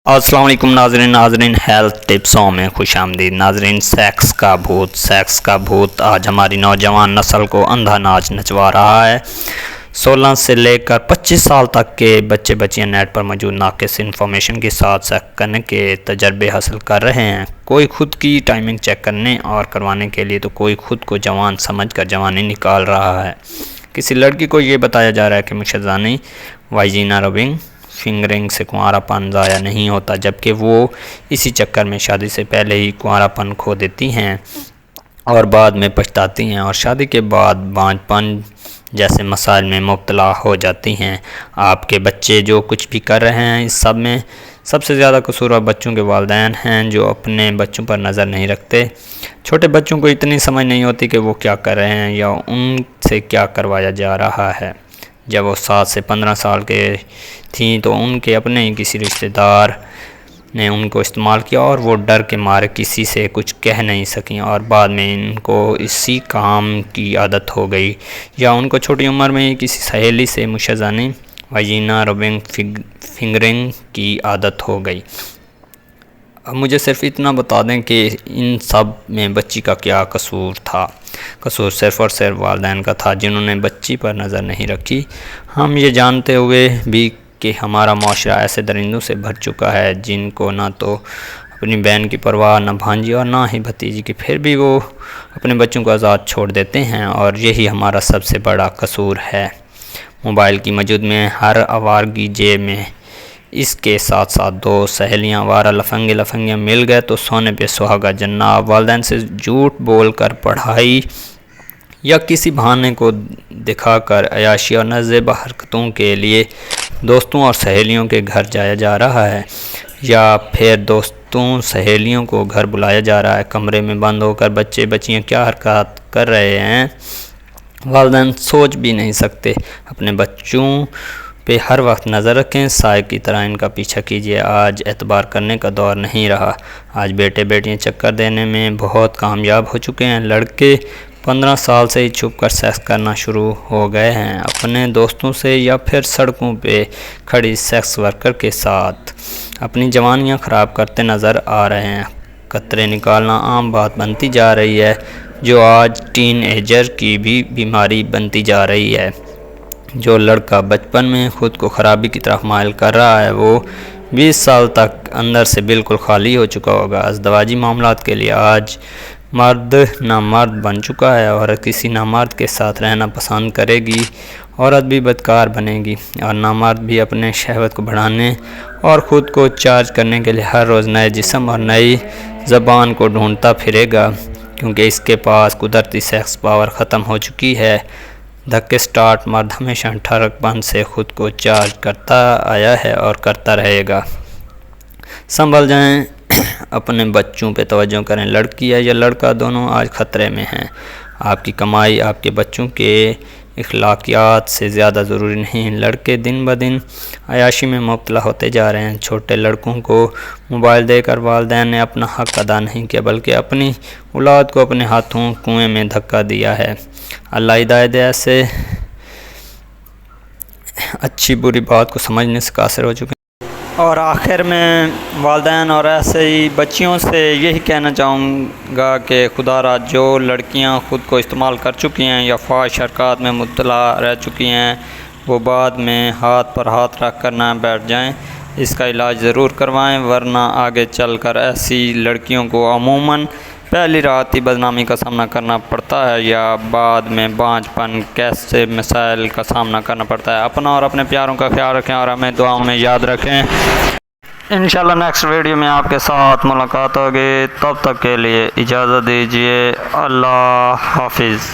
السلام علیکم ناظرین ہیلتھ ٹپسوں میں خوش آمدید ناظرین۔ سیکس کا بھوت آج ہماری نوجوان نسل کو اندھا ناچ نچوا رہا ہے۔ 16 سے لے کر 25 سال تک کے بچیاں نیٹ پر موجود ناقص انفارمیشن کے ساتھ سیکس کرنے کے تجربے حاصل کر رہے ہیں۔ کوئی خود کی ٹائمنگ چیک کرنے اور کروانے کے لیے تو کوئی خود کو جوان سمجھ کر جوانی نکال رہا ہے۔ کسی لڑکی کو یہ بتایا جا رہا ہے کہ مشرزانی وائجینا ربنگ فنگرنگ سے کنوارا پن ضائع نہیں ہوتا، جبکہ وہ اسی چکر میں شادی سے پہلے ہی کنوارا پن کھو دیتی ہیں اور بعد میں پچھتاتی ہیں اور شادی کے بعد بانجھ پن جیسے مسائل میں مبتلا ہو جاتی ہیں۔ آپ کے بچے جو کچھ بھی کر رہے ہیں، اس سب میں سب سے زیادہ قصور بچوں کے والدین ہیں جو اپنے بچوں پر نظر نہیں رکھتے۔ چھوٹے بچوں کو اتنی سمجھ نہیں ہوتی کہ وہ کیا کر رہے ہیں یا ان سے کیا کروایا جا رہا ہے۔ جب وہ 7 سے 15 سال کے تھیں تو ان کے اپنے ہی کسی رشتہ دار نے ان کو استعمال کیا اور وہ ڈر کے مارے کسی سے کچھ کہہ نہیں سکیں اور بعد میں ان کو اسی کام کی عادت ہو گئی، یا ان کو چھوٹی عمر میں ہی کسی سہیلی سے مشرزانی وائجینا ربنگ فنگرنگ کی عادت ہو گئی۔ اب مجھے صرف اتنا بتا دیں کہ ان سب میں بچی کا کیا قصور تھا۔ قصور صرف اور صرف والدین کا تھا جنہوں نے بچی پر نظر نہیں رکھی۔ ہم یہ جانتے ہوئے بھی کہ ہمارا معاشرہ ایسے درندوں سے بھر چکا ہے جن کو نہ تو اپنی بہن کی پرواہ، نہ بھانجی اور نہ ہی بھتیجی کی، پھر بھی وہ اپنے بچوں کو آزاد چھوڑ دیتے ہیں، اور یہی ہمارا سب سے بڑا قصور ہے۔ موبائل کی موجود میں ہر آوارگی جیب میں، اس کے ساتھ ساتھ 2 سہیلیاں آوارہ لفنگیاں مل گئے تو سونے پہ سہاگا جناب۔ والدین سے جھوٹ بول کر پڑھائی یا کسی بہانے کو دکھا کر عیاشی اور نازیبا حرکتوں کے لیے دوستوں اور سہیلیوں کے گھر جایا جا رہا ہے، یا پھر دوستوں سہیلیوں کو گھر بلایا جا رہا ہے۔ کمرے میں بند ہو کر بچیاں کیا حرکات کر رہے ہیں والدین سوچ بھی نہیں سکتے۔ اپنے بچوں پہ ہر وقت نظر رکھیں، سائے کی طرح ان کا پیچھا کیجیے۔ آج اعتبار کرنے کا دور نہیں رہا۔ آج بیٹیاں چکر دینے میں بہت کامیاب ہو چکے ہیں۔ لڑکے 15 سال سے ہی چھپ کر سیکس کرنا شروع ہو گئے ہیں، اپنے دوستوں سے یا پھر سڑکوں پہ کھڑی سیکس ورکر کے ساتھ اپنی جوانیاں خراب کرتے نظر آ رہے ہیں۔ قطرے نکالنا عام بات بنتی جا رہی ہے، جو آج ٹین ایجر کی بھی بیماری بنتی جا رہی ہے۔ جو لڑکا بچپن میں خود کو خرابی کی طرف مائل کر رہا ہے، وہ 20 سال تک اندر سے بالکل خالی ہو چکا ہوگا۔ ازدواجی معاملات کے لیے آج مرد نامرد بن چکا ہے، اور کسی نامرد کے ساتھ رہنا پسند کرے گی، عورت بھی بدکار بنے گی، اور نامرد بھی اپنے شہوت کو بڑھانے اور خود کو چارج کرنے کے لیے ہر روز نئے جسم اور نئی زبان کو ڈھونڈتا پھرے گا، کیونکہ اس کے پاس قدرتی سیکس پاور ختم ہو چکی ہے۔ دھکے سٹارٹ مرد ہمیشہ 18 پن سے خود کو چارج کرتا آیا ہے اور کرتا رہے گا۔ سنبھل جائیں، اپنے بچوں پہ توجہ کریں۔ لڑکی ہے یا لڑکا، دونوں آج خطرے میں ہیں۔ آپ کی کمائی آپ کے بچوں کے اخلاقیات سے زیادہ ضروری نہیں۔ لڑکے دن بدن عیاشی میں مبتلا ہوتے جا رہے ہیں۔ چھوٹے لڑکوں کو موبائل دے کر والدین نے اپنا حق ادا نہیں کیا، بلکہ اپنی اولاد کو اپنے ہاتھوں کنویں میں دھکا دیا ہے۔ اللہ ہدایت دے، ایسے اچھی بری بات کو سمجھنے سے قاصر ہو چکے ہیں۔ اور آخر میں والدین اور ایسے ہی بچیوں سے یہی کہنا چاہوں گا کہ خدا را جو لڑکیاں خود کو استعمال کر چکی ہیں یا فحش حرکات میں مبتلا رہ چکی ہیں، وہ بعد میں ہاتھ پر ہاتھ رکھ کر نہ بیٹھ جائیں، اس کا علاج ضرور کروائیں، ورنہ آگے چل کر ایسی لڑکیوں کو عموماً پہلی رات ہی بدنامی کا سامنا کرنا پڑتا ہے، یا بعد میں بانجھ پن کیسے مسائل کا سامنا کرنا پڑتا ہے۔ اپنا اور اپنے پیاروں کا خیال رکھیں اور ہمیں دعاؤں میں یاد رکھیں۔ انشاءاللہ نیکسٹ ویڈیو میں آپ کے ساتھ ملاقات ہوگی، تب تک کے لیے اجازت دیجیے۔ اللہ حافظ۔